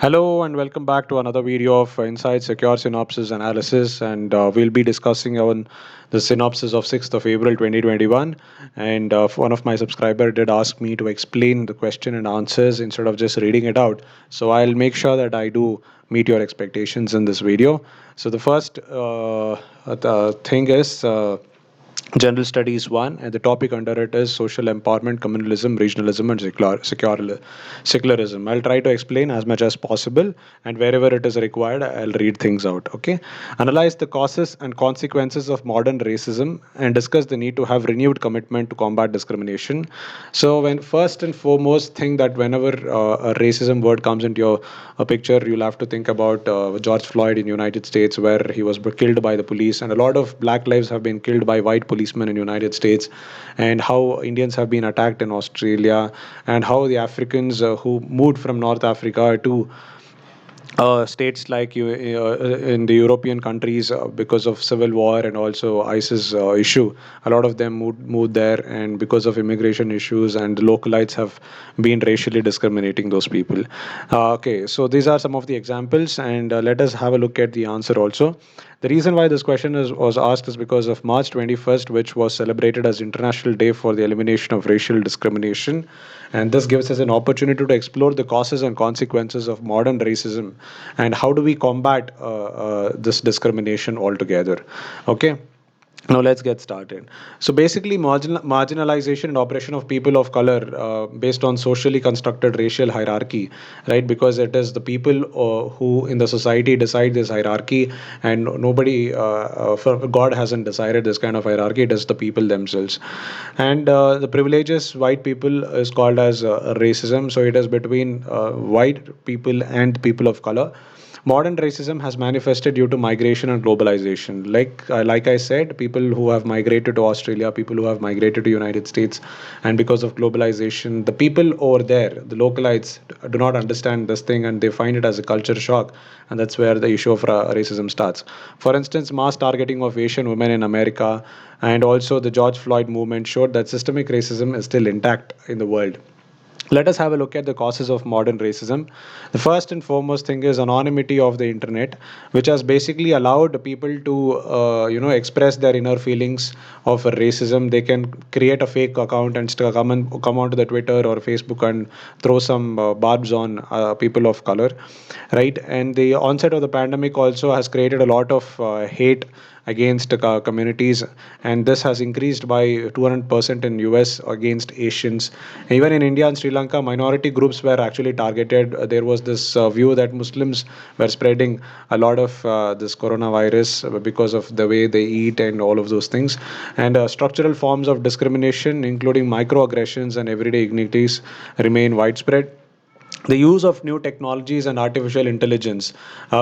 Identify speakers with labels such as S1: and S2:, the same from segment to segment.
S1: Hello and welcome back to another video of Inside Secure Synopsis Analysis, and we'll be discussing on the synopsis of 6th of April 2021. And one of my subscriber did ask me to explain the question and answers instead of just reading it out. So I'll make sure that I do meet your expectations in this video. So the first the thing is. General Studies 1, and the topic under it is Social Empowerment, Communalism, Regionalism, and Secularism. I'll try to explain as much as possible, and wherever it is required, I'll read things out. Okay? Analyze the causes and consequences of modern racism and discuss the need to have renewed commitment to combat discrimination. So, when first and foremost, think that whenever a racism word comes into your picture, you'll have to think about George Floyd in United States, where he was killed by the police, and a lot of black lives have been killed by white policemen in United States, and how Indians have been attacked in Australia, and how the Africans who moved from North Africa to states like you in the European countries because of civil war and also ISIS issue. A lot of them moved there, and because of immigration issues, and the localites have been racially discriminating those people. Okay, so these are some of the examples, and let us have a look at the answer also. The reason why this question was asked is because of March 21st, which was celebrated as International Day for the Elimination of Racial Discrimination. And this gives us an opportunity to explore the causes and consequences of modern racism and how do we combat this discrimination altogether. Okay. Now let's get started. So basically, marginalization and oppression of people of color based on socially constructed racial hierarchy, right? Because it is the people who in the society decide this hierarchy, and nobody, for God hasn't decided this kind of hierarchy. It is the people themselves, and the privileges white people is called as racism. So it is between white people and people of color. Modern racism has manifested due to migration and globalization. Like I said, people who have migrated to Australia, people who have migrated to United States, and because of globalization, the people over there, the localites, do not understand this thing, and they find it as a culture shock, and that's where the issue of racism starts. For instance, mass targeting of Asian women in America, and also the George Floyd movement showed that systemic racism is still intact in the world. Let us have a look at the causes of modern racism. The first and foremost thing is anonymity of the internet, which has basically allowed people to, express their inner feelings of racism. They can create a fake account and still come onto the Twitter or Facebook and throw some barbs on people of color, right? And the onset of the pandemic also has created a lot of hate against communities, and this has increased by 200% in US against Asians. Even in India and Sri Lanka, minority groups were actually targeted. There was this view that Muslims were spreading a lot of this coronavirus because of the way they eat and all of those things. And structural forms of discrimination, including microaggressions and everyday indignities, remain widespread. The use of new technologies and artificial intelligence,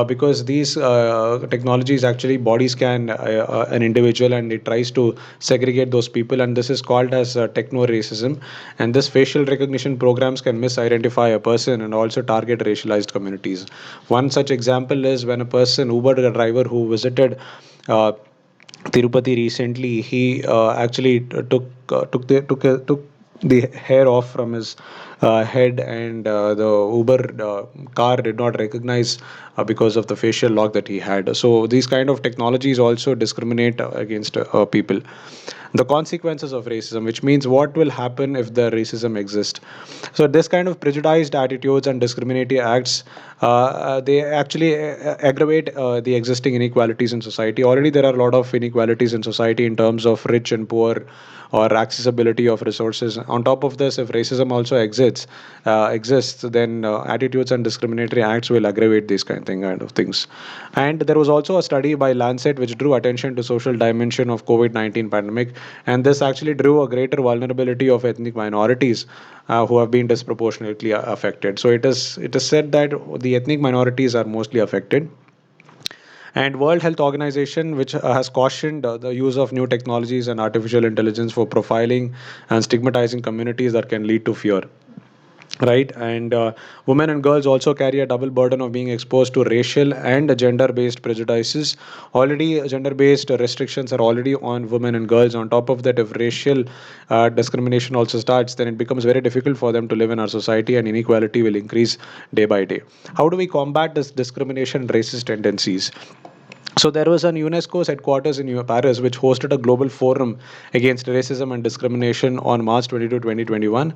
S1: because these technologies actually body scan an individual, and it tries to segregate those people, and this is called as techno racism. And this facial recognition programs can misidentify a person and also target racialized communities. One such example is when a person, Uber driver who visited uh, Tirupati recently, he actually took the hair off from his head, and the Uber car did not recognize because of the facial lock that he had. So these kind of technologies also discriminate against people. The consequences of racism, which means what will happen if the racism exists. So this kind of prejudiced attitudes and discriminatory acts, they actually aggravate the existing inequalities in society. Already there are a lot of inequalities in society in terms of rich and poor, or accessibility of resources. On top of this, if racism also exists, then attitudes and discriminatory acts will aggravate these kind of things. And there was also a study by Lancet which drew attention to social dimension of COVID-19 pandemic, and this actually drew a greater vulnerability of ethnic minorities who have been disproportionately affected. So it is said that the ethnic minorities are mostly affected. And World Health Organization, which has cautioned the use of new technologies and artificial intelligence for profiling and stigmatizing communities that can lead to fear. right? And women and girls also carry a double burden of being exposed to racial and gender based prejudices. Already gender based restrictions are already on women and girls. On top of that, if racial discrimination also starts, then it becomes very difficult for them to live in our society, and inequality will increase day by day. How do we combat this discrimination and racist tendencies? So there was an UNESCO's headquarters in Paris, which hosted a global forum against racism and discrimination on March 22, 2021,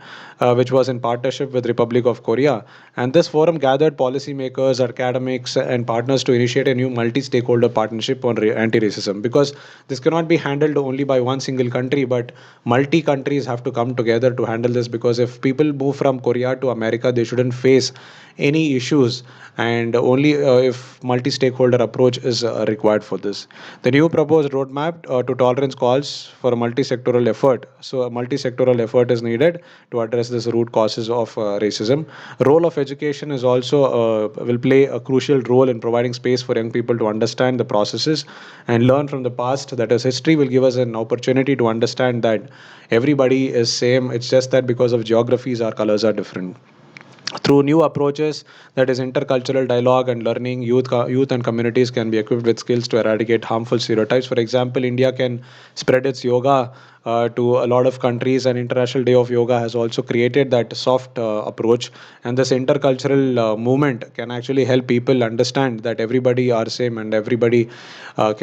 S1: which was in partnership with Republic of Korea. And this forum gathered policymakers, academics, and partners to initiate a new multi-stakeholder partnership on anti-racism. Because this cannot be handled only by one single country, but multi-countries have to come together to handle this. Because if people move from Korea to America, they shouldn't face any issues, and only if multi-stakeholder approach is required for this. The new proposed roadmap to tolerance calls for a multi-sectoral effort. So a multi-sectoral effort is needed to address this root causes of racism. Role of education is also will play a crucial role in providing space for young people to understand the processes and learn from the past. That is, history will give us an opportunity to understand that everybody is same. It's just that because of geographies, our colors are different. Through new approaches, that is intercultural dialogue and learning, youth and communities can be equipped with skills to eradicate harmful stereotypes. For example, India can spread its yoga to a lot of countries, and International Day of Yoga has also created that soft approach. And this intercultural movement can actually help people understand that everybody are same, and everybody are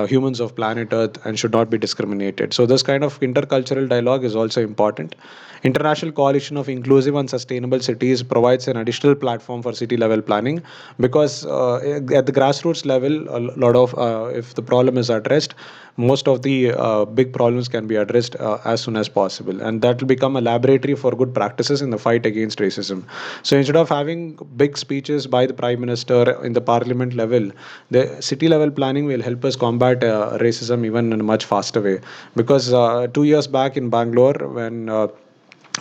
S1: humans of planet Earth and should not be discriminated. So this kind of intercultural dialogue is also important. International Coalition of Inclusive and Sustainable Cities provides an additional platform for city level planning, because at the grassroots level, a lot of if the problem is addressed, most of the big problems can be addressed as soon as possible, and that will become a laboratory for good practices in the fight against racism. So instead of having big speeches by the prime minister in the parliament level, the city level planning will help us combat racism even in a much faster way. Because 2 years back in Bangalore, when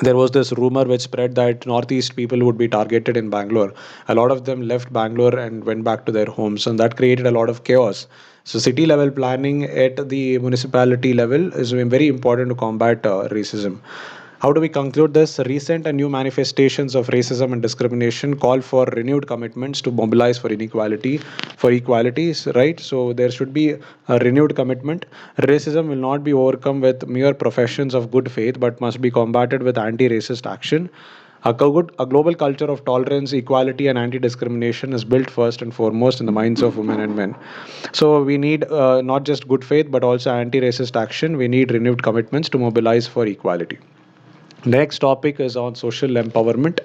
S1: there was this rumor which spread that northeast people would be targeted in Bangalore. A lot of them left Bangalore and went back to their homes, and that created a lot of chaos. So city level planning at the municipality level is very important to combat racism. How do we conclude this? Recent and new manifestations of racism and discrimination call for renewed commitments to mobilize for inequality, for equalities, right? So there should be a renewed commitment. Racism will not be overcome with mere professions of good faith, but must be combated with anti-racist action. A global culture of tolerance, equality, and anti discrimination is built first and foremost in the minds of women and men. So, we need not just good faith but also anti racist action. We need renewed commitments to mobilize for equality. Next topic is on social empowerment.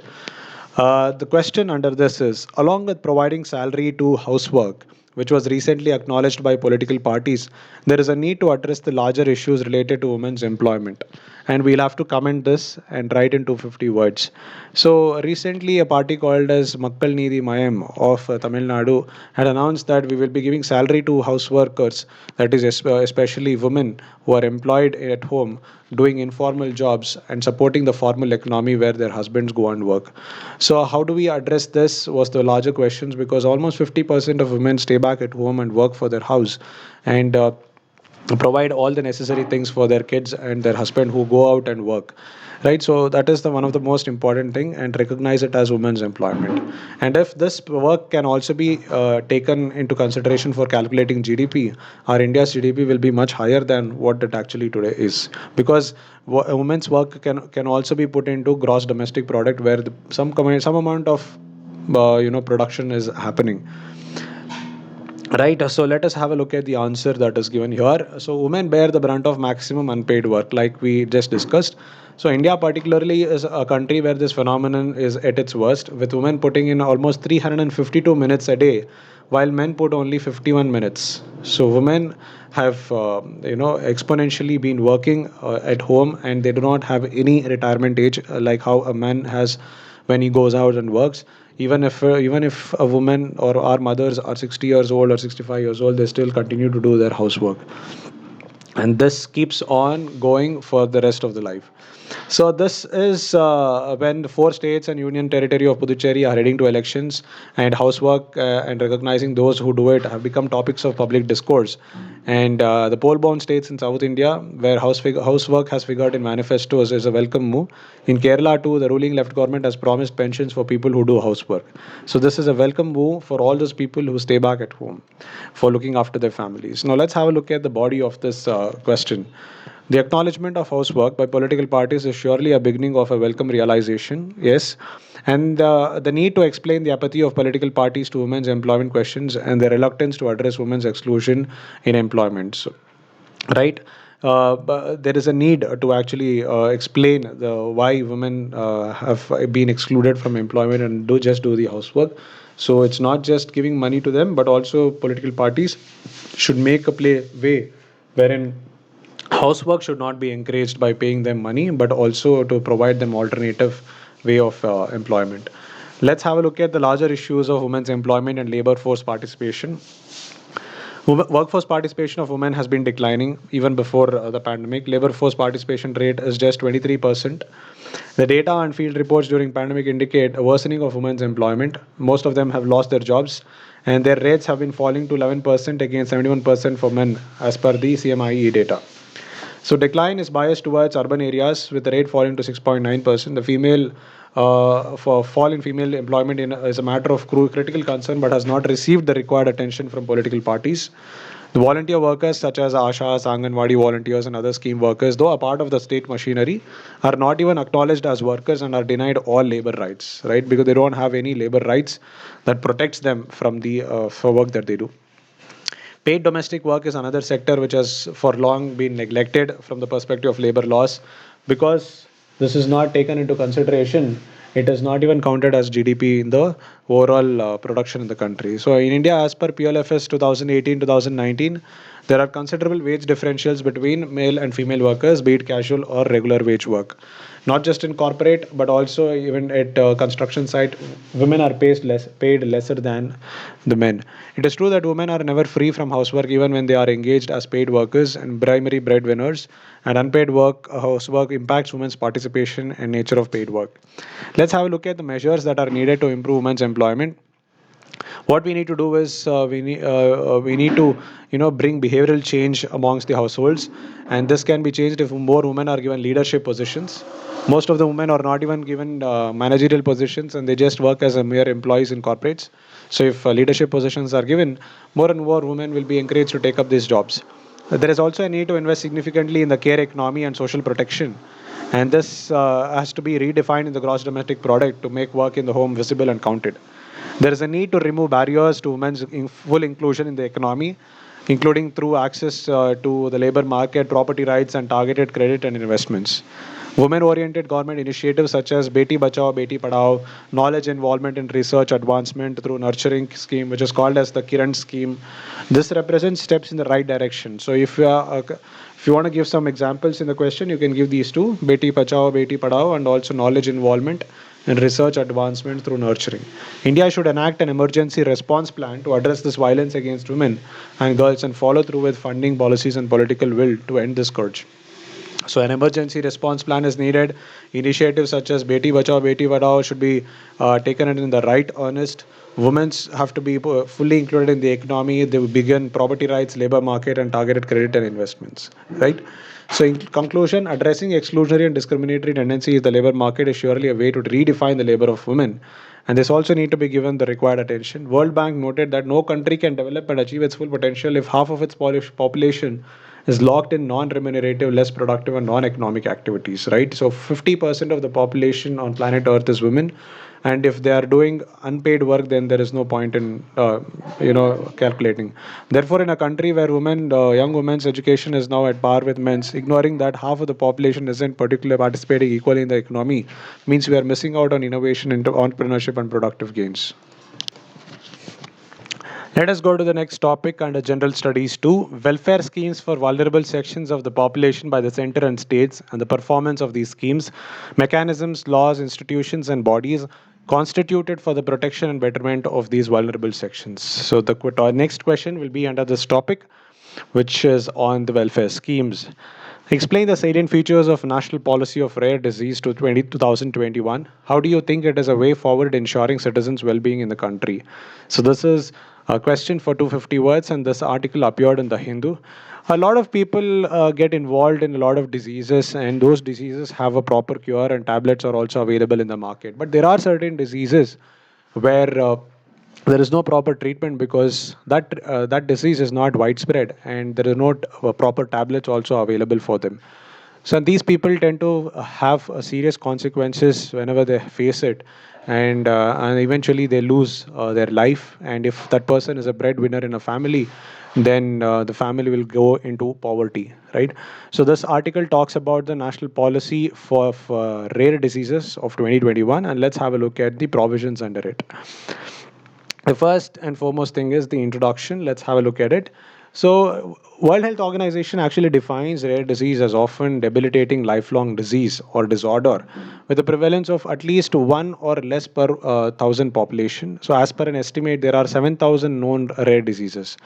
S1: The question under this is, along with providing salary to housework, which was recently acknowledged by political parties, there is a need to address the larger issues related to women's employment. And we'll have to comment this and write in 250 words. So recently, a party called as Makkal Needhi Mayam of Tamil Nadu had announced that we will be giving salary to house workers, that is especially women who are employed at home doing informal jobs and supporting the formal economy where their husbands go and work. So how do we address this was the larger questions, because almost 50% of women stay back at home and work for their house, and provide all the necessary things for their kids and their husband who go out and work, right? So that is the one of the most important thing, and recognize it as women's employment. And if this work can also be taken into consideration for calculating GDP, our India's GDP will be much higher than what it actually today is, because a women's work can also be put into gross domestic product, where some amount of production is happening. Right, so let us have a look at the answer that is given here. So, women bear the brunt of maximum unpaid work, like we just discussed. So, India particularly is a country where this phenomenon is at its worst, with women putting in almost 352 minutes a day, while men put only 51 minutes. So, women have, exponentially been working at home, and they do not have any retirement age like how a man has when he goes out and works. Even if a woman or our mothers are 60 years old or 65 years old, they still continue to do their housework, and this keeps on going for the rest of the life. So this is when the four states and union territory of Puducherry are heading to elections, and housework and recognizing those who do it have become topics of public discourse. And the poll-bound states in South India, where housework has figured in manifestos, is a welcome move. In Kerala too, the ruling left government has promised pensions for people who do housework. So this is a welcome move for all those people who stay back at home for looking after their families. Now let's have a look at the body of this question. The acknowledgement of housework by political parties is surely a beginning of a welcome realization, yes. And the need to explain the apathy of political parties to women's employment questions and their reluctance to address women's exclusion in employment. So, right? But there is a need to actually explain why women have been excluded from employment and do the housework. So it's not just giving money to them, but also political parties should make a play way wherein housework should not be encouraged by paying them money, but also to provide them alternative way of employment. Let's have a look at the larger issues of women's employment and labor force participation. Workforce participation of women has been declining even before the pandemic. Labor force participation rate is just 23%. The data and field reports during pandemic indicate a worsening of women's employment. Most of them have lost their jobs, and their rates have been falling to 11% against 71% for men, as per the CMIE data. So decline is biased towards urban areas, with the rate falling to 6.9%. The female for fall in female employment is a matter of critical concern, but has not received the required attention from political parties. The volunteer workers such as Ashas, Anganwadi volunteers and other scheme workers, though a part of the state machinery, are not even acknowledged as workers and are denied all labor rights, right? Because they don't have any labor rights that protects them from the for work that they do. Paid domestic work is another sector which has for long been neglected from the perspective of labor laws, because this is not taken into consideration. It is not even counted as GDP in the overall production in the country. So in India, as per PLFS 2018-2019, there are considerable wage differentials between male and female workers, be it casual or regular wage work. Not just in corporate, but also even at construction site, women are paid lesser than the men. It is true that women are never free from housework, even when they are engaged as paid workers and primary breadwinners. And unpaid work, housework impacts women's participation and nature of paid work. Let's have a look at the measures that are needed to improve women's employment. What we need to do is we need to bring behavioral change amongst the households, and this can be changed if more women are given leadership positions. Most of the women are not even given managerial positions, and they just work as a mere employees in corporates. So if leadership positions are given, more and more women will be encouraged to take up these jobs. There is also a need to invest significantly in the care economy and social protection, and this has to be redefined in the gross domestic product to make work in the home visible and counted. There is a need to remove barriers to women's full inclusion in the economy, including through access to the labor market, property rights, and targeted credit and investments. Women-oriented government initiatives such as Beti Bachao, Beti Padhao, knowledge involvement in research advancement through nurturing scheme, which is called as the Kiran scheme. This represents steps in the right direction. So if you want to give some examples in the question, you can give these two: Beti Bachao, Beti Padhao, and also knowledge involvement and research advancement through nurturing. India should enact an emergency response plan to address this violence against women and girls and follow through with funding policies and political will to end this scourge. So an emergency response plan is needed. Initiatives such as Beti Bachao, Beti Padhao should be taken in the right earnest. Women have to be fully included in the economy. They will begin property rights, labor market, and targeted credit and investments. Right. So in conclusion, addressing exclusionary and discriminatory tendencies in the labor market is surely a way to redefine the labor of women. And this also need to be given the required attention. World Bank noted that no country can develop and achieve its full potential if half of its population is locked in non-remunerative, less productive, and non-economic activities. Right. So 50% of the population on planet Earth is women, and if they are doing unpaid work, then there is no point in calculating. Therefore, in a country where young women's education is now at par with men's, ignoring that half of the population isn't particularly participating equally in the economy means we are missing out on innovation into entrepreneurship and productive gains. Let us go to the next topic under general studies 2: welfare schemes for vulnerable sections of the population by the center and states, and the performance of these schemes, mechanisms, laws, institutions, and bodies constituted for the protection and betterment of these vulnerable sections. So our next question will be under this topic, which is on the welfare schemes. Explain the salient features of national policy of rare disease to 2021. How do you think it is a way forward ensuring citizens' well-being in the country? So this is a question for 250 words, and this article appeared in the Hindu. A lot of people get involved in a lot of diseases, and those diseases have a proper cure, and tablets are also available in the market. But there are certain diseases where there is no proper treatment because that disease is not widespread, and there are not proper tablets also available for them. So these people tend to have serious consequences whenever they face it, and eventually they lose their life. And if that person is a breadwinner in a family, then the family will go into poverty, right? So this article talks about the national policy for rare diseases of 2021, and let's have a look at the provisions under it. The first and foremost thing is the introduction. Let's have a look at it. So, World Health Organization actually defines rare disease as often debilitating lifelong disease or disorder with a prevalence of at least one or less per thousand population. So, as per an estimate, there are 7,000 known rare diseases,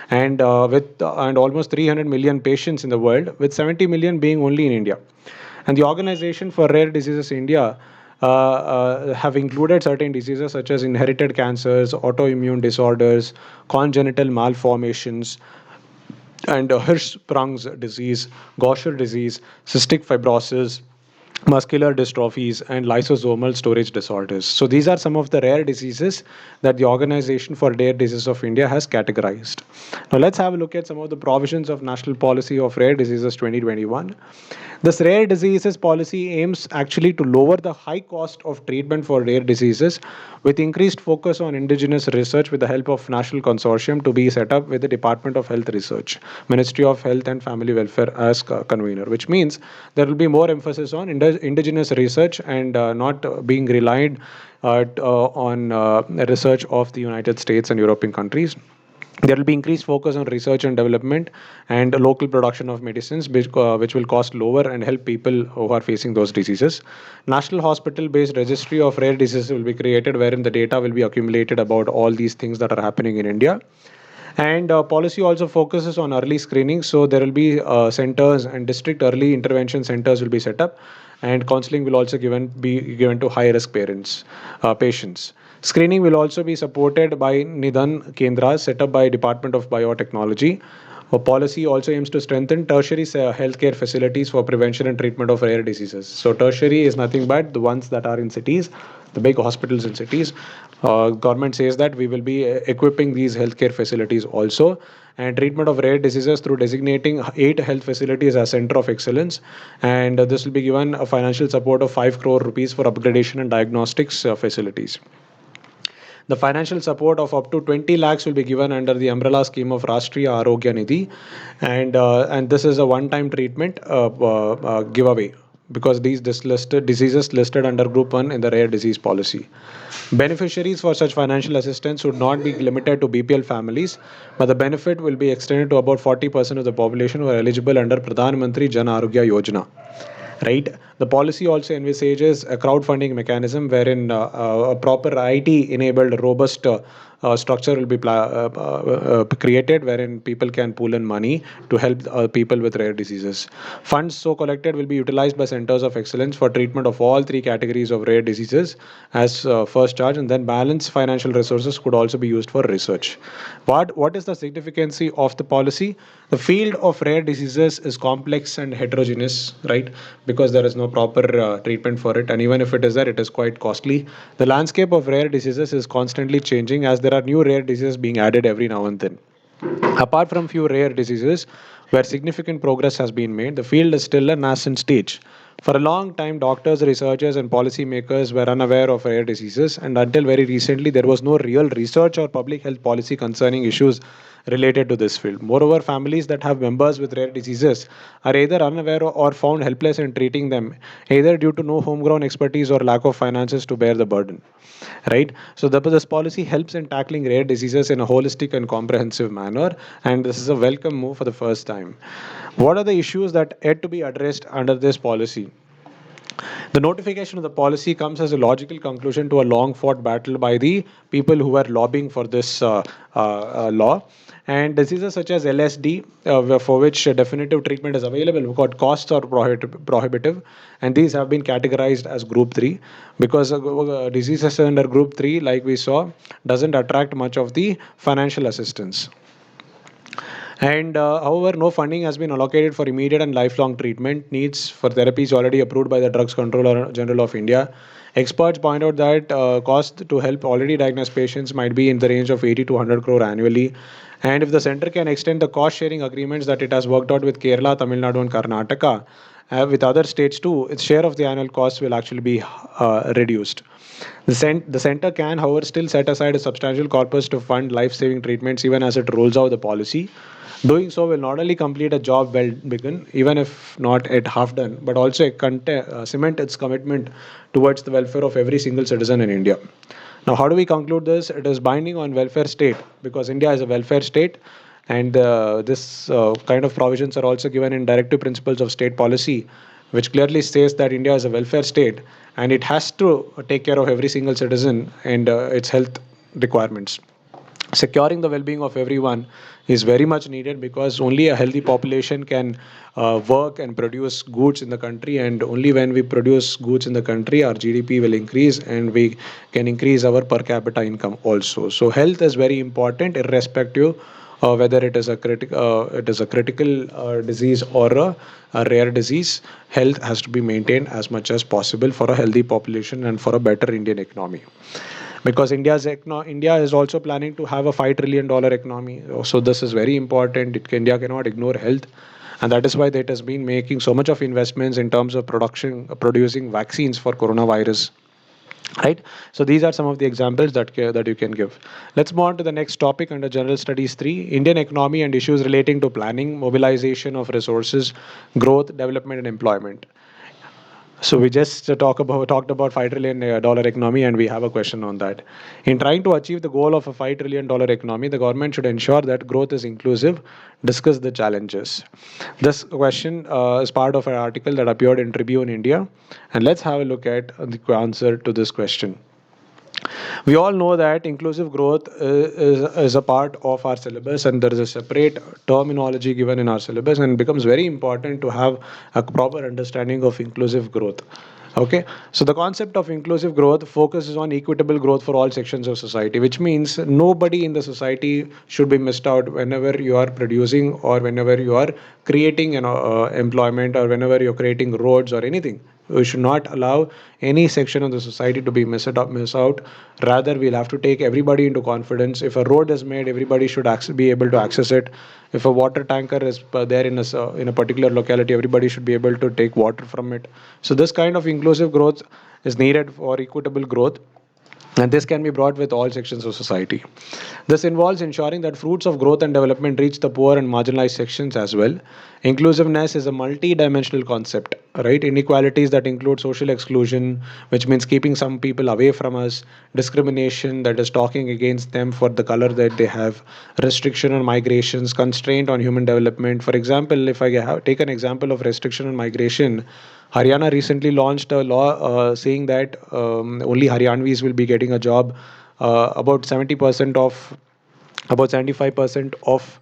S1: and almost 300 million patients in the world, with 70 million being only in India. And the Organization for Rare Diseases India have included certain diseases such as inherited cancers, autoimmune disorders, congenital malformations, and Hirschsprung's disease, Gaucher disease, cystic fibrosis, muscular dystrophies, and lysosomal storage disorders. So these are some of the rare diseases that the Organization for Rare Diseases of India has categorized. Now let's have a look at some of the provisions of National Policy of Rare Diseases 2021. This rare diseases policy aims actually to lower the high cost of treatment for rare diseases with increased focus on indigenous research with the help of national consortium to be set up with the Department of Health Research, Ministry of Health and Family Welfare as convener, which means there will be more emphasis on indigenous research and not being relied on research of the United States and European countries. There will be increased focus on research and development and local production of medicines, which will cost lower and help people who are facing those diseases. National hospital-based registry of rare diseases will be created, wherein the data will be accumulated about all these things that are happening in India. And policy also focuses on early screening. So there will be centers and district early intervention centers will be set up, and counseling will also be given to high risk patients. Screening will also be supported by Nidan Kendras set up by Department of Biotechnology. A policy also aims to strengthen tertiary healthcare facilities for prevention and treatment of rare diseases. So tertiary is nothing but the ones that are in cities, the big hospitals in cities. Government says that we will be equipping these healthcare facilities also, and treatment of rare diseases through designating 8 health facilities as center of excellence, and this will be given a financial support of 5 crore rupees for upgradation and diagnostics facilities. The financial support of up to 20 lakhs will be given under the umbrella scheme of Rashtriya Arogya Nidhi, and this is a one-time treatment giveaway because these listed diseases listed under Group 1 in the rare disease policy. Beneficiaries for such financial assistance would not be limited to BPL families, but the benefit will be extended to about 40% of the population who are eligible under Pradhan Mantri Jan Arogya Yojana, right? The policy also envisages a crowdfunding mechanism wherein a proper IT enabled robust structure will be created wherein people can pool in money to help people with rare diseases. Funds so collected will be utilized by centers of excellence for treatment of all 3 categories of rare diseases as first charge, and then balance financial resources could also be used for research. What is the significance of the policy? The field of rare diseases is complex and heterogeneous, right? Because there is no proper treatment for it, and even if it is there, it is quite costly. The landscape of rare diseases is constantly changing as there are new rare diseases being added every now and then. Apart from few rare diseases where significant progress has been made, the field is still a nascent stage. For a long time, doctors, researchers, and policymakers were unaware of rare diseases, and until very recently, there was no real research or public health policy concerning issues related to this field. Moreover, families that have members with rare diseases are either unaware or found helpless in treating them, either due to no homegrown expertise or lack of finances to bear the burden. Right? So, this policy helps in tackling rare diseases in a holistic and comprehensive manner, and this is a welcome move for the first time. What are the issues that had to be addressed under this policy? The notification of the policy comes as a logical conclusion to a long fought battle by the people who were lobbying for this law. And diseases such as LSD, for which definitive treatment is available, because costs are prohibitive, and these have been categorized as Group 3 because diseases under Group 3, like we saw, doesn't attract much of the financial assistance. And however, no funding has been allocated for immediate and lifelong treatment needs for therapies already approved by the Drugs Controller General of India. Experts point out that cost to help already diagnosed patients might be in the range of 80 to 100 crore annually. And if the center can extend the cost sharing agreements that it has worked out with Kerala, Tamil Nadu, and Karnataka, with other states too, its share of the annual cost will actually be reduced. The center can, however, still set aside a substantial corpus to fund life saving treatments even as it rolls out the policy. Doing so will not only complete a job well begun, even if not at half done, but also cement its commitment towards the welfare of every single citizen in India. Now, how do we conclude this? It is binding on welfare state because India is a welfare state, and this kind of provisions are also given in directive principles of state policy, which clearly says that India is a welfare state and it has to take care of every single citizen and its health requirements. Securing the well-being of everyone is very much needed because only a healthy population can work and produce goods in the country, and only when we produce goods in the country our GDP will increase and we can increase our per capita income also. So health is very important irrespective whether it is a critical disease or a rare disease. Health has to be maintained as much as possible for a healthy population and for a better Indian economy, because India is also planning to have a $5 trillion economy. So this is very important. India cannot ignore health, and that is why it has been making so much of investments in terms of producing vaccines for coronavirus. Right. So these are some of the examples that you can give. Let's move on to the next topic under General Studies 3: Indian economy and issues relating to planning, mobilization of resources, growth, development, and employment. So we just talked about $5 trillion economy, and we have a question on that. In trying to achieve the goal of a $5 trillion economy, the government should ensure that growth is inclusive. Discuss the challenges. This question is part of an article that appeared in Tribune India, and let's have a look at the answer to this question. We all know that inclusive growth is a part of our syllabus, and there is a separate terminology given in our syllabus, and it becomes very important to have a proper understanding of inclusive growth. Okay, so the concept of inclusive growth focuses on equitable growth for all sections of society, which means nobody in the society should be missed out whenever you are producing or whenever you are creating employment, or whenever you're creating roads or anything. We should not allow any section of the society to be miss out. Rather, we'll have to take everybody into confidence. If a road is made, everybody should be able to access it. If a water tanker is there in a particular locality, everybody should be able to take water from it. So this kind of inclusive growth is needed for equitable growth, and this can be brought with all sections of society. This involves ensuring that fruits of growth and development reach the poor and marginalized sections as well. Inclusiveness is a multi-dimensional concept, right? Inequalities that include social exclusion, which means keeping some people away from us, discrimination, that is talking against them for the color that they have, restriction on migrations, constraint on human development. For example, if I take an example of restriction on migration, Haryana recently launched a law saying that only Haryanvis will be getting a job. About 70% of about 75% of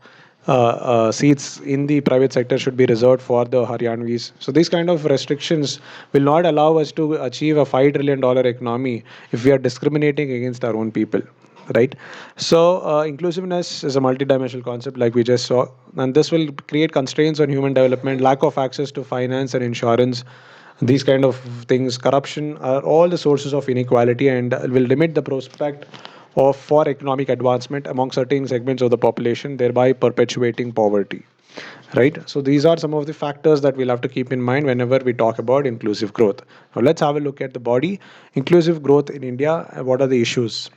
S1: seats in the private sector should be reserved for the Haryanvis. So these kind of restrictions will not allow us to achieve a $5 trillion economy if we are discriminating against our own people. Right. So inclusiveness is a multidimensional concept, like we just saw, and this will create constraints on human development, lack of access to finance and insurance. These kind of things, corruption, are all the sources of inequality and will limit the prospect of for economic advancement among certain segments of the population, thereby perpetuating poverty. Right. So these are some of the factors that we'll have to keep in mind whenever we talk about inclusive growth. Now let's have a look at the body. Inclusive growth in India. What are the issues?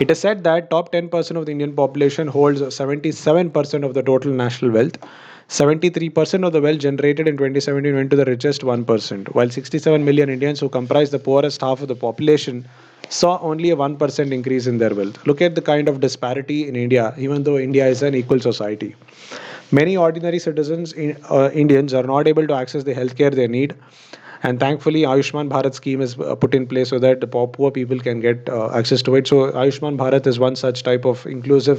S1: It is said that top 10% of the Indian population holds 77% of the total national wealth. 73% of the wealth generated in 2017 went to the richest 1%, while 67 million Indians, who comprise the poorest half of the population, saw only a 1% increase in their wealth. Look at the kind of disparity in India, even though India is an equal society. Many ordinary citizens, Indians, are not able to access the healthcare they need, And thankfully, Ayushman Bharat scheme is put in place so that the poor people can get access to it. So Ayushman Bharat is one such type of inclusive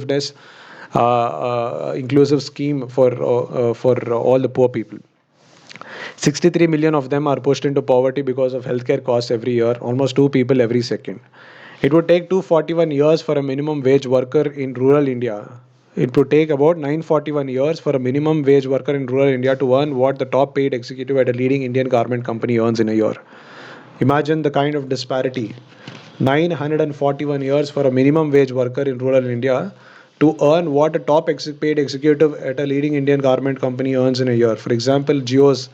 S1: scheme for all the poor people. 63 million of them are pushed into poverty because of healthcare costs every year, almost two people every second. It would take 241 years for a minimum wage worker in rural India. It would take about 941 years for a minimum wage worker in rural India to earn what the top paid executive at a leading Indian garment company earns in a year. Imagine the kind of disparity. 941 years for a minimum wage worker in rural India to earn what a top paid executive at a leading Indian garment company earns in a year. For example, Jio's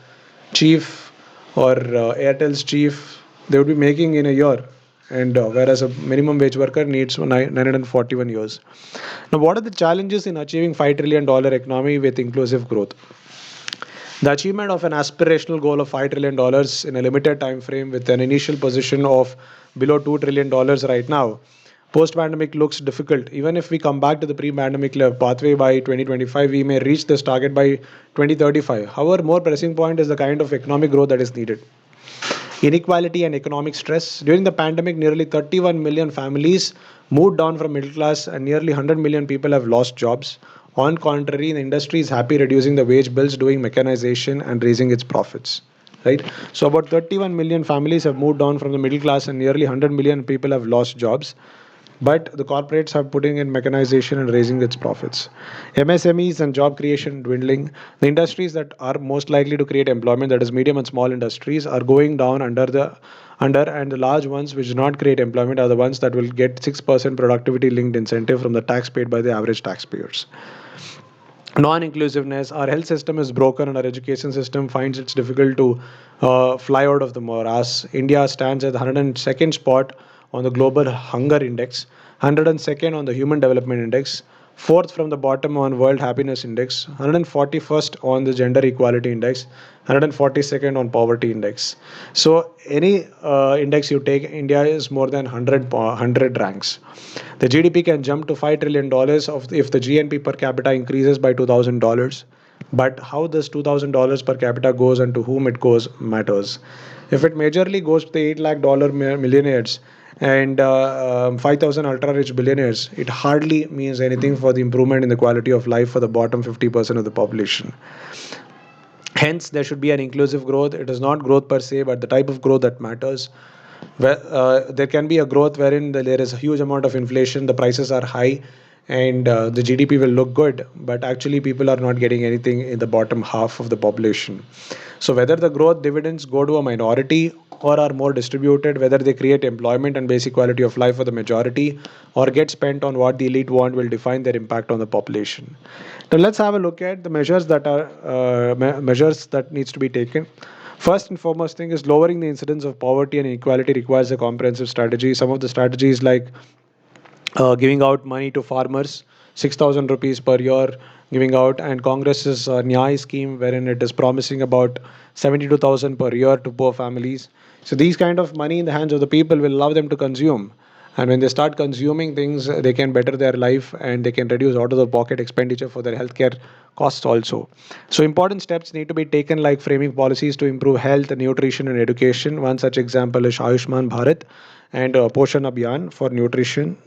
S1: chief or Airtel's chief, they would be making in a year. And whereas a minimum wage worker needs 941 years. Now, what are the challenges in achieving $5 trillion economy with inclusive growth? The achievement of an aspirational goal of $5 trillion in a limited time frame with an initial position of below $2 trillion right now, post pandemic looks difficult. Even if we come back to the pre pandemic pathway by 2025, we may reach this target by 2035. However, more pressing point is the kind of economic growth that is needed. Inequality and economic stress. During the pandemic, nearly 31 million families moved down from middle class and nearly 100 million people have lost jobs. On contrary, the industry is happy reducing the wage bills, doing mechanization and raising its profits. Right? So about 31 million families have moved down from the middle class and nearly 100 million people have lost jobs. But the corporates are putting in mechanization and raising its profits. MSMEs and job creation dwindling. The industries that are most likely to create employment, that is medium and small industries, are going down under and the large ones which do not create employment are the ones that will get 6% productivity linked incentive from the tax paid by the average taxpayers. Non-inclusiveness. Our health system is broken and our education system finds it difficult to fly out of the morass. India stands at the 102nd spot on the global hunger index, 102nd on the human development index, fourth from the bottom on world happiness index, 141st on the gender equality index, 142nd on poverty index. So any index you take, India is more than 100 ranks. The GDP can jump to $5 trillion if the GNP per capita increases by $2,000. But how this $2,000 per capita goes and to whom it goes matters. If it majorly goes to the $8 lakh millionaires and 5,000 ultra rich billionaires, it hardly means anything for the improvement in the quality of life for the bottom 50% of the population. Hence, there should be an inclusive growth. It is not growth per se, but the type of growth that matters. Where, there can be a growth wherein there is a huge amount of inflation, the prices are high, and the GDP will look good, but actually people are not getting anything in the bottom half of the population. So whether the growth dividends go to a minority or are more distributed, whether they create employment and basic quality of life for the majority or get spent on what the elite want will define their impact on the population. Now let's have a look at the measures that are measures that needs to be taken. First and foremost thing is lowering the incidence of poverty and inequality requires a comprehensive strategy. Some of the strategies like giving out money to farmers, 6,000 rupees per year, giving out, and Congress's Nyay scheme, wherein it is promising about 72,000 per year to poor families. So these kind of money in the hands of the people will allow them to consume. And when they start consuming things, they can better their life and they can reduce out of the pocket expenditure for their healthcare costs also. So important steps need to be taken like framing policies to improve health, nutrition and education. One such example is Ayushman Bharat and Poshan Abhiyan for nutrition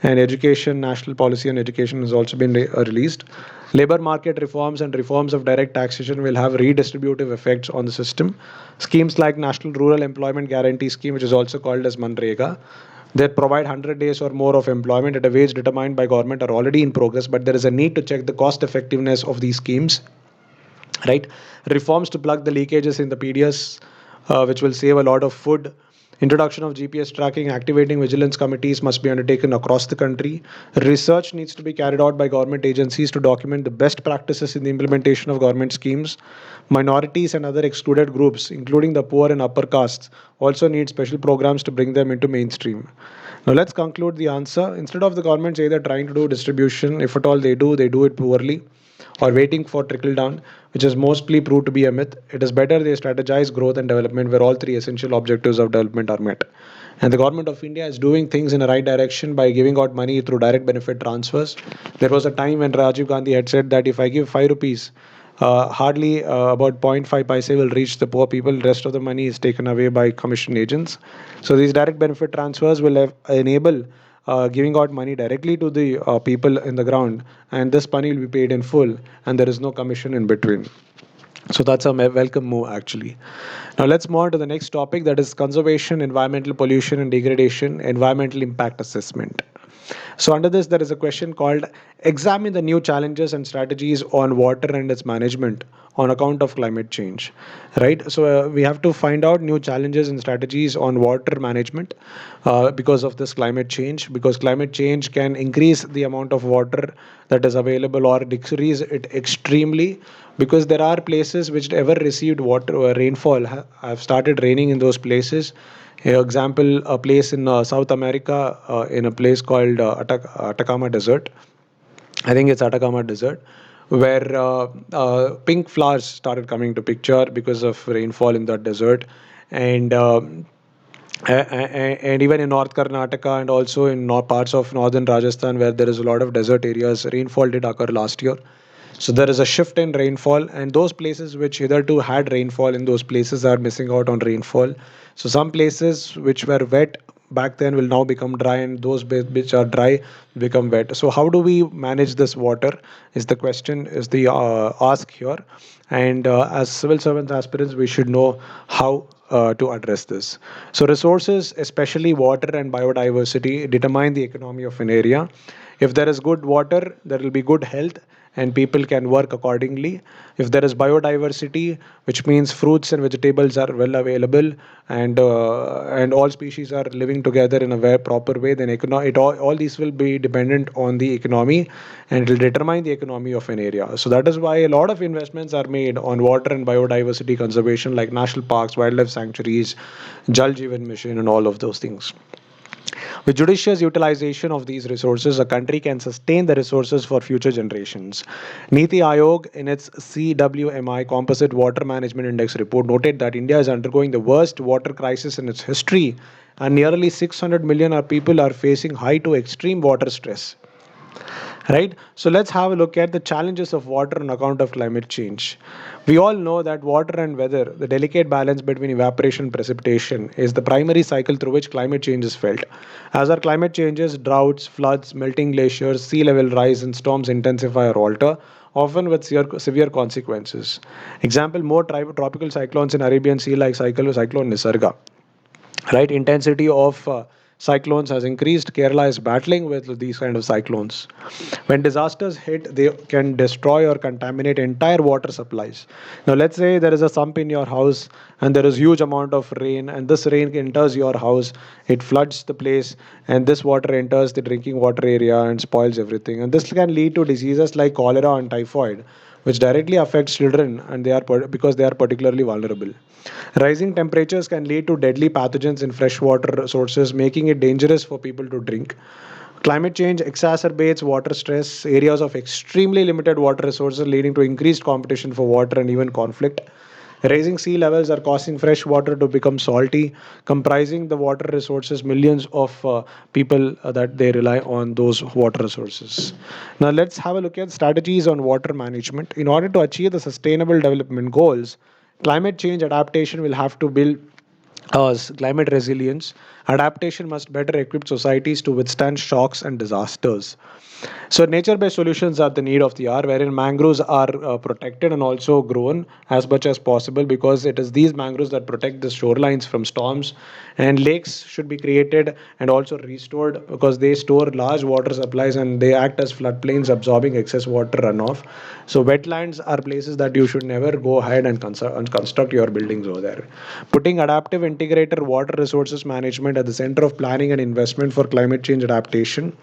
S1: and education. National policy on education has also been released. Labor market reforms and reforms of direct taxation will have redistributive effects on the system. Schemes like National Rural Employment Guarantee Scheme, which is also called as Manrega, that provide 100 days or more of employment at a wage determined by government are already in progress, but there is a need to check the cost effectiveness of these schemes, right? Reforms to plug the leakages in the PDS, which will save a lot of food. Introduction of GPS tracking, activating vigilance committees must be undertaken across the country. Research needs to be carried out by government agencies to document the best practices in the implementation of government schemes. Minorities and other excluded groups, including the poor and upper castes, also need special programs to bring them into mainstream. Now let's conclude the answer. Instead of the governments either trying to do distribution, if at all they do it poorly, or waiting for trickle down, which is mostly proved to be a myth. It is better they strategize growth and development where all three essential objectives of development are met. And the government of India is doing things in the right direction by giving out money through direct benefit transfers. There was a time when Rajiv Gandhi had said that if I give 5 rupees Hardly about 0.5 paise will reach the poor people. The rest of the money is taken away by commission agents. So these direct benefit transfers will enable giving out money directly to the people in the ground, and this money will be paid in full, and there is no commission in between. So that's a welcome move, actually. Now let's move on to the next topic, that is conservation, environmental pollution and degradation, environmental impact assessment. So under this, there is a question called examine the new challenges and strategies on water and its management on account of climate change, right? So we have to find out new challenges and strategies on water management because of this climate change, because climate change can increase the amount of water that is available or decrease it extremely, because there are places which never received water or rainfall have started raining in those places. Example, a place in South America, in a place called Atacama Desert. I think it's Atacama Desert, where pink flowers started coming to picture because of rainfall in that desert, and and even in North Karnataka and also in parts of northern Rajasthan where there is a lot of desert areas, rainfall did occur last year. So there is a shift in rainfall, and those places which hitherto had rainfall in those places are missing out on rainfall. So some places which were wet back then will now become dry, and those which are dry become wet. So how do we manage this water? Is the question, is the ask here, and as civil servants aspirants, we should know how to address this. So resources, especially water and biodiversity, determine the economy of an area. If there is good water, there will be good health, and people can work accordingly. If there is biodiversity, which means fruits and vegetables are well available, and all species are living together in a very proper way, then all these will be dependent on the economy, and it will determine the economy of an area. So that is why a lot of investments are made on water and biodiversity conservation, like national parks, wildlife sanctuaries, Jal Jeevan Mission, and all of those things. With judicious utilization of these resources, a country can sustain the resources for future generations. Niti Aayog, in its CWMI Composite Water Management Index report, noted that India is undergoing the worst water crisis in its history, and nearly 600 million people are facing high to extreme water stress. Right? So let's have a look at the challenges of water on account of climate change. We all know that water and weather, the delicate balance between evaporation and precipitation, is the primary cycle through which climate change is felt. As our climate changes, droughts, floods, melting glaciers, sea level rise, and storms intensify or alter, often with severe consequences. Example, more tropical cyclones in Arabian Sea, like cyclone Nisarga. Right, intensity of cyclones has increased. Kerala is battling with these kind of cyclones. When disasters hit, they can destroy or contaminate entire water supplies. Now let's say there is a sump in your house, and there is huge amount of rain, and this rain enters your house, it floods the place, and this water enters the drinking water area and spoils everything, and this can lead to diseases like cholera and typhoid, which directly affects children, and because they are particularly vulnerable. Rising temperatures can lead to deadly pathogens in freshwater sources, making it dangerous for people to drink. Climate change exacerbates water stress, areas of extremely limited water resources leading to increased competition for water and even conflict. Rising sea levels are causing fresh water to become salty, comprising the water resources, millions of people that they rely on those water resources. Now, let's have a look at strategies on water management. In order to achieve the sustainable development goals, climate change adaptation will have to build climate resilience. Adaptation must better equip societies to withstand shocks and disasters. So, nature based solutions are the need of the hour, wherein mangroves are protected and also grown as much as possible, because it is these mangroves that protect the shorelines from storms. And lakes should be created and also restored, because they store large water supplies and they act as floodplains, absorbing excess water runoff. So, wetlands are places that you should never go ahead and construct your buildings over there. Putting adaptive integrated water resources management at the center of planning and investment for climate change adaptation.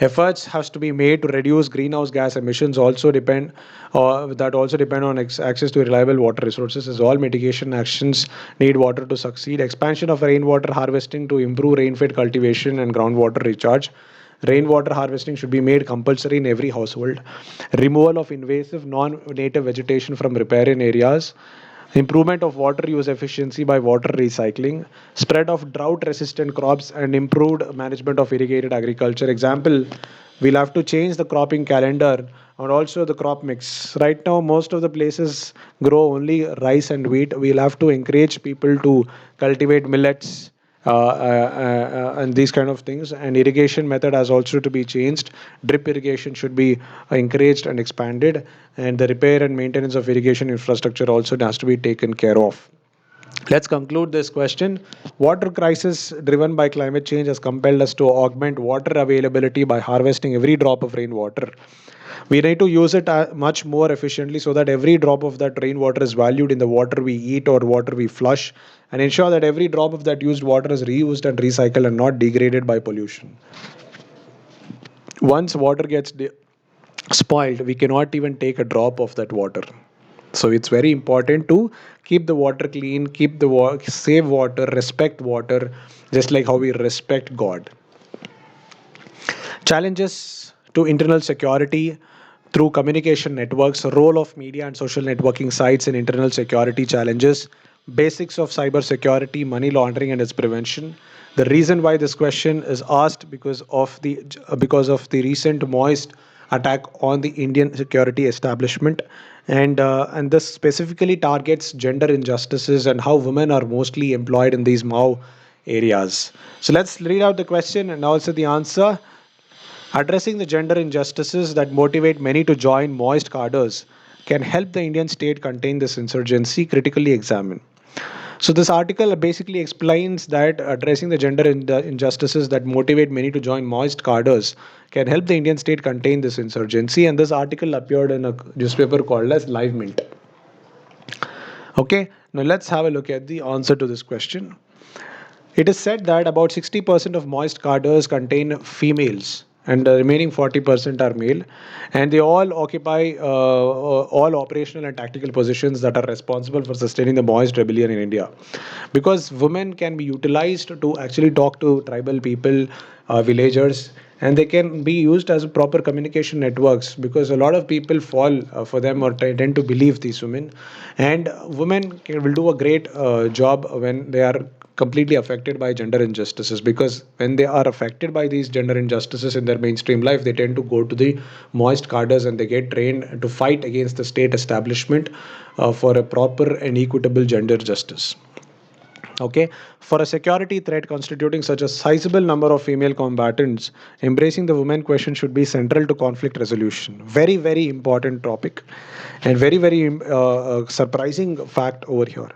S1: Efforts has to be made to reduce greenhouse gas emissions also depend that also depend on access to reliable water resources, as all mitigation actions need water to succeed. Expansion of rainwater harvesting to improve rainfed cultivation and groundwater recharge. Rainwater harvesting should be made compulsory in every household. Removal of invasive non-native vegetation from riparian areas. Improvement of water use efficiency by water recycling, spread of drought resistant crops, and improved management of irrigated agriculture. Example, We'll have to change the cropping calendar and also the crop mix. Right now, most of the places grow only rice and wheat. We'll have to encourage people to cultivate millets, and these kind of things. And irrigation method has also to be changed. Drip irrigation should be encouraged and expanded, and the repair and maintenance of irrigation infrastructure also has to be taken care of. Let's conclude this question. Water crisis driven by climate change has compelled us to augment water availability by harvesting every drop of rainwater. We need to use it much more efficiently so that every drop of that rainwater is valued in the water we eat or water we flush, and ensure that every drop of that used water is reused and recycled and not degraded by pollution. Once water gets spoiled, we cannot even take a drop of that water. So it's very important to keep the water clean, keep the save water, respect water, just like how we respect God. Challenges to internal security through communication networks, role of media and social networking sites in internal security challenges, basics of cyber security, money laundering and its prevention. The reason why this question is asked because of the recent Moist attack on the Indian security establishment, and this specifically targets gender injustices and how women are mostly employed in these Mao areas. So let's read out the question and also the answer. Addressing the gender injustices that motivate many to join Moist cadres can help the Indian state contain this insurgency, critically examine. So this article basically explains that addressing the gender injustices that motivate many to join Moist cadres can help the Indian state contain this insurgency, and this article appeared in a newspaper called as Live Mint. Okay, now let's have a look at the answer to this question. It is said that about 60% of moist cadres contain females, and the remaining 40% are male, and they all occupy all operational and tactical positions that are responsible for sustaining the moist rebellion in India. Because women can be utilized to actually talk to tribal people, villagers, and they can be used as proper communication networks, because a lot of people fall for them or tend to believe these women. And will do a great job when they are completely affected by gender injustices, because when they are affected by these gender injustices in their mainstream life, they tend to go to the moist cadres and they get trained to fight against the state establishment for a proper and equitable gender justice. Okay, for a security threat constituting such a sizable number of female combatants, embracing the women question should be central to conflict resolution. Very, very important topic, and very, very surprising fact over here.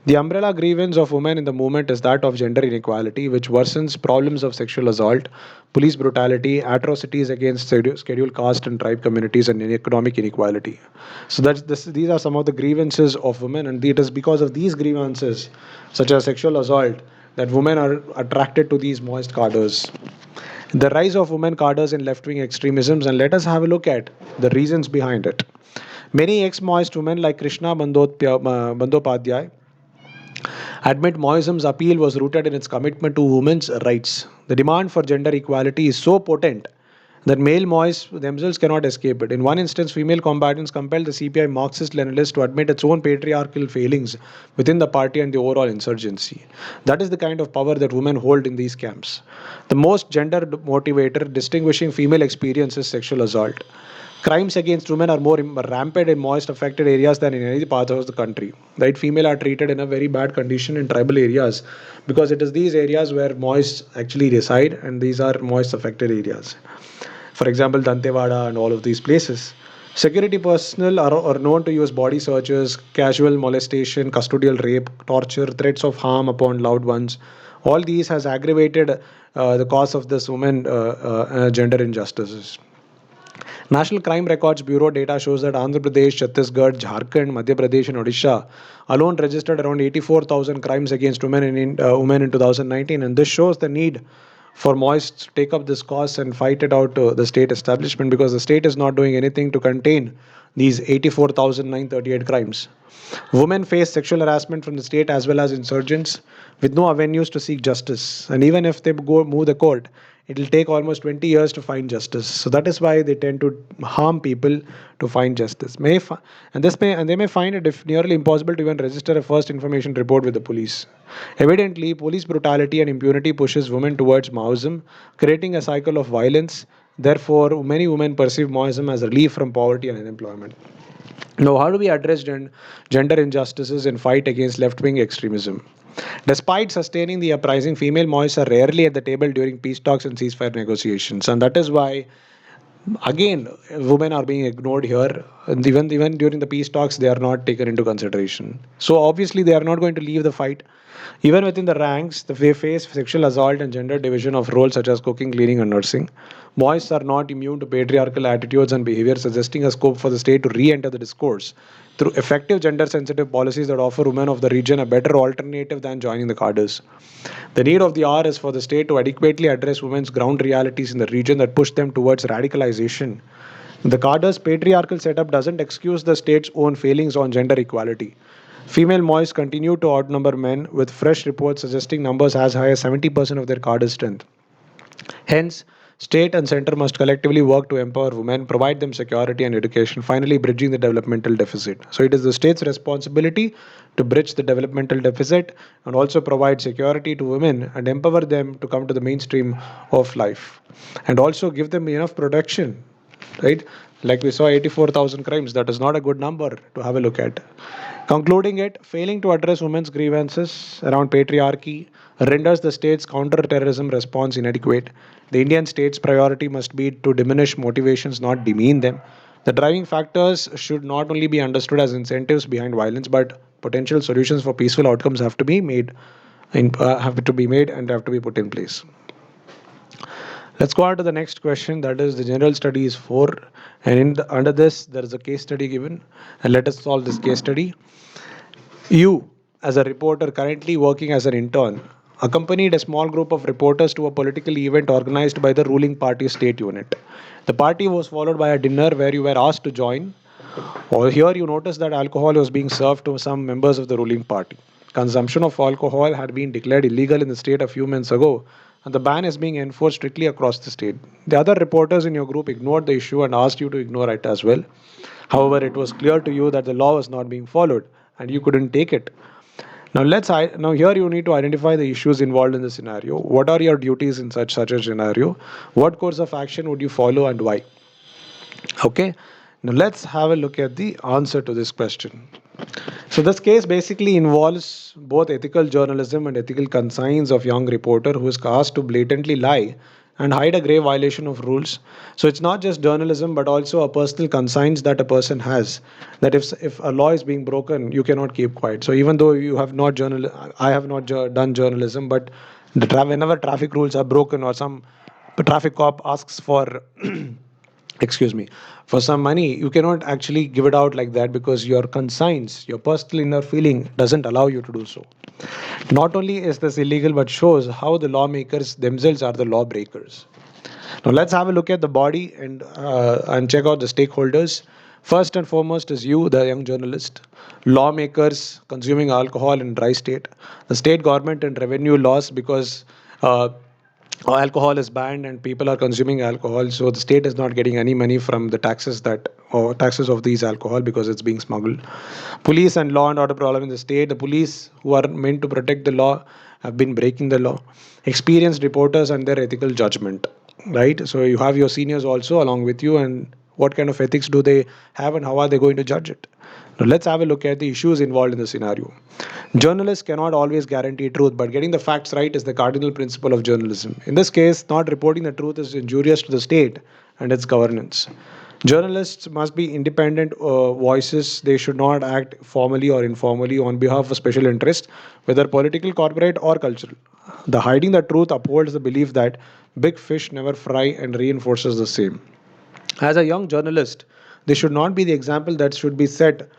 S1: The umbrella grievance of women in the movement is that of gender inequality, which worsens problems of sexual assault, police brutality, atrocities against scheduled caste and tribe communities, and economic inequality. So these are some of the grievances of women, and it is because of these grievances, such as sexual assault, that women are attracted to these moist cadres. The rise of women cadres in left-wing extremisms, and let us have a look at the reasons behind it. Many ex-Maoist women like Krishna Bandopadhyay admit Maoism's appeal was rooted in its commitment to women's rights. The demand for gender equality is so potent that male Maoists themselves cannot escape it. In one instance, female combatants compelled the CPI Marxist Leninists to admit its own patriarchal failings within the party and the overall insurgency. That is the kind of power that women hold in these camps. The most gender motivator distinguishing female experience is sexual assault. Crimes against women are more rampant in moist affected areas than in any part of the country. Right, female are treated in a very bad condition in tribal areas, because it is these areas where moist actually reside, and these are moist affected areas. For example, Dantewada and all of these places. Security personnel are known to use body searches, casual molestation, custodial rape, torture, threats of harm upon loved ones. All these has aggravated the cause of this women gender injustices. National Crime Records Bureau data shows that Andhra Pradesh, Chhattisgarh, Jharkhand, Madhya Pradesh, and Odisha alone registered around 84,000 crimes against women in 2019, and this shows the need for Moist to take up this cause and fight it out to the state establishment, because the state is not doing anything to contain these 84,938 crimes. Women face sexual harassment from the state as well as insurgents with no avenues to seek justice. And even if they go move the court, it will take almost 20 years to find justice. So that is why they tend to harm people to find justice. And they may find it nearly impossible to even register a first information report with the police. Evidently, police brutality and impunity pushes women towards Maoism, creating a cycle of violence Therefore, many women perceive Maoism as relief from poverty and unemployment. Now, how do we address gender injustices and fight against left wing extremism? Despite sustaining the uprising, female Maoists are rarely at the table during peace talks and ceasefire negotiations. And that is why, again, women are being ignored here. And even during the peace talks, they are not taken into consideration. So, obviously, they are not going to leave the fight. Even within the ranks, they face sexual assault and gender division of roles such as cooking, cleaning, and nursing. Boys are not immune to patriarchal attitudes and behavior, suggesting a scope for the state to re enter the discourse through effective gender sensitive policies that offer women of the region a better alternative than joining the cadres. The need of the hour is for the state to adequately address women's ground realities in the region that push them towards radicalization. The cadre's patriarchal setup doesn't excuse the state's own failings on gender equality. Female Mois continue to outnumber men, with fresh reports suggesting numbers as high as 70% of their cadre strength. Hence, state and center must collectively work to empower women, provide them security and education, finally bridging the developmental deficit. So it is the state's responsibility to bridge the developmental deficit and also provide security to women and empower them to come to the mainstream of life and also give them enough protection, right? Like we saw 84,000 crimes, that is not a good number to have a look at. Concluding it, failing to address women's grievances around patriarchy renders the state's counter-terrorism response inadequate. The Indian state's priority must be to diminish motivations, not demean them. The driving factors should not only be understood as incentives behind violence, but potential solutions for peaceful outcomes have to be made, and have to be put in place. Let's go on to the next question. That is the general studies 4, and under this there is a case study given, and let us solve this case study. You, as a reporter currently working as an intern, accompanied a small group of reporters to a political event organized by the ruling party state unit. The party was followed by a dinner where you were asked to join. Or here you notice that alcohol was being served to some members of the ruling party. Consumption of alcohol had been declared illegal in the state a few months ago, and the ban is being enforced strictly across the state. The other reporters in your group ignored the issue and asked you to ignore it as well. However, it was clear to you that the law was not being followed, and you couldn't take it. Now here you need to identify the issues involved in the scenario. What are your duties in such a scenario? What course of action would you follow and why? Okay. Now let's have a look at the answer to this question. So this case basically involves both ethical journalism and ethical conscience of young reporter who is asked to blatantly lie and hide a grave violation of rules. So it's not just journalism but also a personal conscience that a person has, that if a law is being broken, you cannot keep quiet. So even though you have not I have not done journalism, but whenever traffic rules are broken or some traffic cop asks for excuse me, for some money, you cannot actually give it out like that because your conscience, your personal inner feeling doesn't allow you to do so. Not only is this illegal, but shows how the lawmakers themselves are the lawbreakers. Now let's have a look at the body and check out the stakeholders. First and foremost is you, the young journalist, lawmakers consuming alcohol in dry state, the state government and revenue laws because uh, alcohol is banned and people are consuming alcohol, so the state is not getting any money from the taxes that or taxes of these alcohol because it's being smuggled. Police and law and order problem in the state. The police who are meant to protect the law have been breaking the law. Experienced reporters and their ethical judgment, right? So you have your seniors also along with you, and what kind of ethics do they have and how are they going to judge it? Now let's have a look at the issues involved in the scenario. Journalists cannot always guarantee truth, but getting the facts right is the cardinal principle of journalism. In this case, not reporting the truth is injurious to the state and its governance. Journalists must be independent voices. They should not act formally or informally on behalf of special interests, whether political, corporate, or cultural. The hiding the truth upholds the belief that big fish never fry and reinforces the same. As a young journalist, this should not be the example that should be set,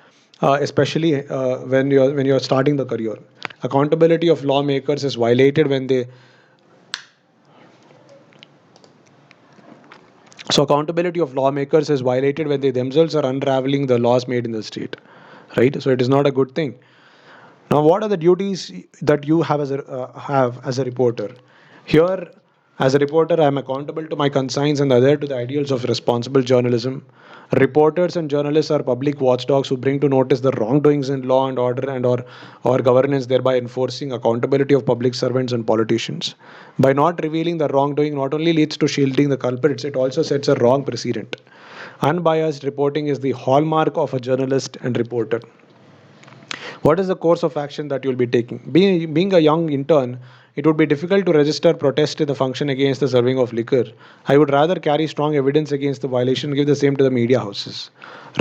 S1: especially when you're starting the career. Accountability of lawmakers is violated when they so accountability of lawmakers is violated when they themselves are unraveling the laws made in the state, right? So it is not a good thing. Now, what are the duties that you have as a reporter? Here, As a reporter, I am accountable to my conscience and adhere to the ideals of responsible journalism. Reporters and journalists are public watchdogs who bring to notice the wrongdoings in law and order and or governance, thereby enforcing accountability of public servants and politicians. By not revealing the wrongdoing, not only leads to shielding the culprits, it also sets a wrong precedent. Unbiased reporting is the hallmark of a journalist and reporter. What is the course of action that you'll be taking? Being a young intern, it would be difficult to register protest in the function against the serving of liquor. I would rather carry strong evidence against the violation and give the same to the media houses.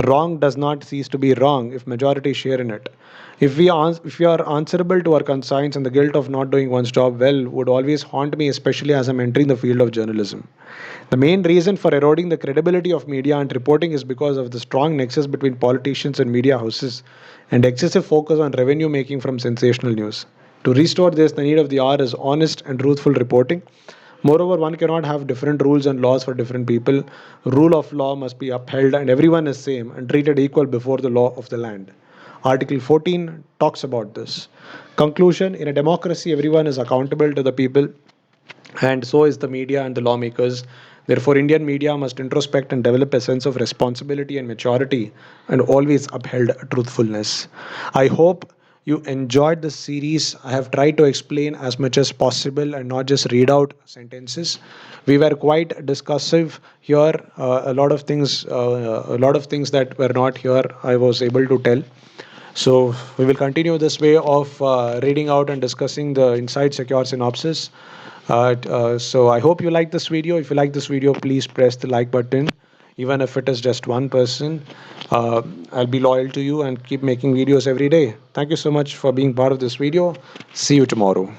S1: Wrong does not cease to be wrong if majority share in it. If we are answerable to our conscience, and the guilt of not doing one's job well would always haunt me, especially as I'm entering the field of journalism. The main reason for eroding the credibility of media and reporting is because of the strong nexus between politicians and media houses and excessive focus on revenue making from sensational news. To restore this, the need of the hour is honest and truthful reporting. Moreover, one cannot have different rules and laws for different people. Rule of law must be upheld and everyone is same and treated equal before the law of the land. Article 14 talks about this. Conclusion: in a democracy, everyone is accountable to the people, and so is the media and the lawmakers. Therefore, Indian media must introspect and develop a sense of responsibility and maturity and always upheld truthfulness. I hope you enjoyed this series. I have tried to explain as much as possible and not just read out sentences. We were quite discussive here. A lot of things that were not here, I was able to tell. So we will continue this way of reading out and discussing the inside secure synopsis. So I hope you like this video. If you like this video, please press the like button. Even if it is just one person, I'll be loyal to you and keep making videos every day. Thank you so much for being part of this video. See you tomorrow.